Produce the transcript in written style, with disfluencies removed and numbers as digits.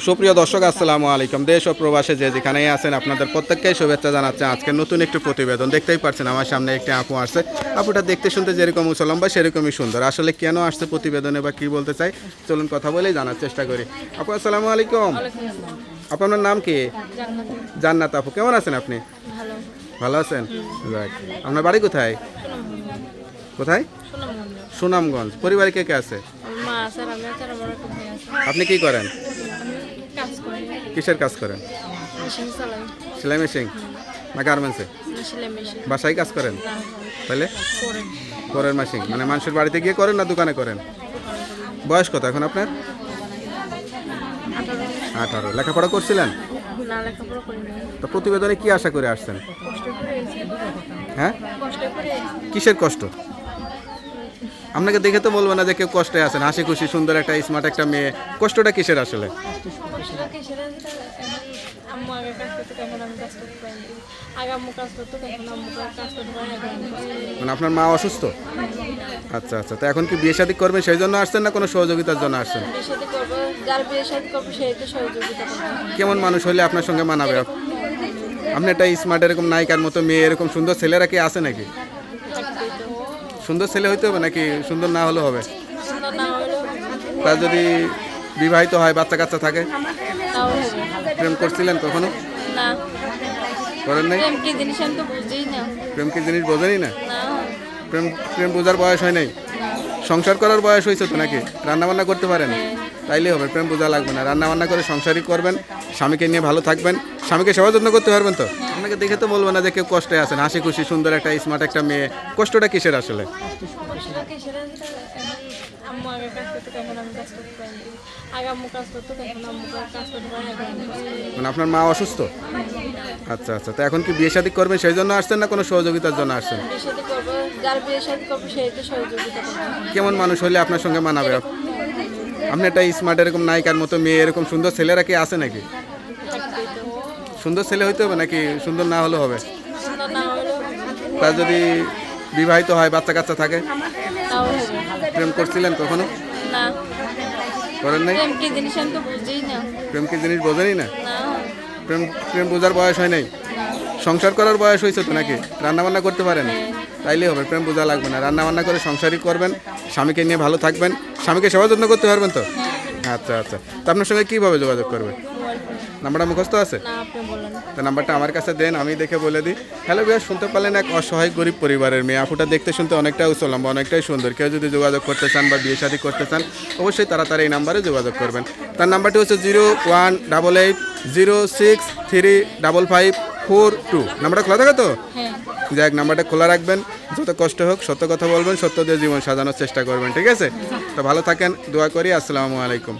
সুপ্রিয় দর্শক আসসালামু আলাইকুম। দেশ ও প্রবাসে যে যেখানেই আছেন আপনাদের প্রত্যেককেই শুভেচ্ছা জানাচ্ছে। আজকে নতুন একটি প্রতিবেদন দেখতেই পাচ্ছেন, আমার সামনে একটি আপু আসছে। আপুটা দেখতে শুনতে যেরকম উচলম বা সেরকমই সুন্দর। আসলে কেন আসছে প্রতিবেদনে বা কী বলতে চাই, চলুন কথা বলেই জানার চেষ্টা করি। আপু আসসালামু আলাইকুম। আপনার নাম কি? জান্নাত আপু, কেমন আছেন আপনি? ভালো আছেন? যাক, আপনার বাড়ি কোথায়? কোথায়? সুনামগঞ্জ। পরিবারে কে কে আছে? আপনি কি করেন? কিসের কাজ করেন? সেলাই মেশিন না গার্মেন্টসে? বাসায় কাজ করেন? তাহলে পরের মেশিন মানে মানুষের বাড়িতে গিয়ে করেন না দোকানে করেন? বয়স কত এখন আপনার? 18। লেখাপড়া করছিলেন? তো প্রতিবেদনে কি আশা করে আসছেন? হ্যাঁ, কিসের কষ্ট? আপনাকে দেখে তো বলবো না যে কেউ কষ্টে আছেন, হাসি খুশি সুন্দর একটা স্মার্ট একটা মেয়ে। কষ্টটা কিসের আসলে? মানে আপনার মা অসুস্থ? আচ্ছা আচ্ছা, তো এখন কি বিয়ে শাদী করবেন সেই জন্য আসছেন না কোনো সহযোগিতার জন্য আসছেন? কেমন মানুষ হলে আপনার সঙ্গে মানাবে? আপনি একটা স্মার্ট এরকম নায়িকার মতো মেয়ে, এরকম সুন্দর ছেলেরা কি আছে নাকি? সুন্দর ছেলে হইতে হবে নাকি সুন্দর না হলেও হবে? তা যদি বিবাহিত হয়, বাচ্চা কাচ্চা থাকে? প্রেম করছিলেন কখনো? করেন নাই? প্রেম কি জিনিস বোঝেনি না? প্রেম প্রেম বোঝার বয়স হয় নাই? সংসার করার বয়স হয়েছে তো নাকি? রান্নাবান্না করতে পারেন? তাইলে হবে, প্রেম বোঝা লাগবে না। রান্নাবান্না করে সংসারই করবেন, স্বামীকে নিয়ে ভালো থাকবেন, স্বামীকে সেবা যত্ন করতে পারবেন তো? আপনাকে দেখে তো বলবো না যে কেউ কষ্টে আছেন, হাসি খুশি সুন্দর একটা স্মার্ট একটা মেয়ে। কষ্টটা কিসের আসলে? মানে আপনার মা অসুস্থ? আচ্ছা আচ্ছা, তো এখন কি বিয়ে শাদী করবেন সেই জন্য আসছেন না কোনো সহযোগিতার জন্য আসছেন? কেমন মানুষ হলে আপনার সঙ্গে মানাবে? আপনি একটা স্মার্ট এরকম নায়িকার মতো মেয়ে, এরকম সুন্দর ছেলেরা কি আছে নাকি? সুন্দর ছেলে হইতে হবে নাকি সুন্দর না হলেও হবে? তা যদি বিবাহিত হয়, বাচ্চা কাচ্চা থাকে? প্রেম করছিলেন কখনো? করেন নাই? প্রেম কি জিনিস বোঝেনি না? প্রেম প্রেম বোঝার বয়স হয় নাই? সংসার করার বয়স হয়েছে তো নাকি? রান্নাবান্না করতে পারেন? তাইলে হবে, প্রেম বোঝা লাগবে না। রান্নাবান্না করে সংসারই করবেন, স্বামীকে নিয়ে ভালো থাকবেন, স্বামীকে সেবা যত্ন করতে পারবেন তো? আচ্ছা আচ্ছা, তো আপনার সঙ্গে কীভাবে যোগাযোগ করবে? নাম্বারটা মুখস্থ আছে? তো নাম্বারটা আমার কাছে দেন, আমি দেখে বলে দিই। হ্যালো ভাইয়া, শুনতে পারলেন এক অসহায় গরিব পরিবারের মেয়ে। আপুটা দেখতে শুনতে অনেকটাই উচ্চলম্ব, অনেকটাই সুন্দর। কেউ যদি যোগাযোগ করতে চান বা বিয়ে শাদী করতে চান, অবশ্যই তাড়াতাড়ি এই নাম্বারে যোগাযোগ করবেন। তার নাম্বারটি হচ্ছে 018806355542। নাম্বারটা খোলা থাকে তো? যাক, নাম্বারটা খোলা রাখবেন। যত কষ্ট হোক সত্য কথা বলবেন, সত্য দিয়ে জীবন সাজানোর চেষ্টা করবেন, ঠিক আছে? তো ভালো থাকেন, দোয়া করি। আসসালামু আলাইকুম।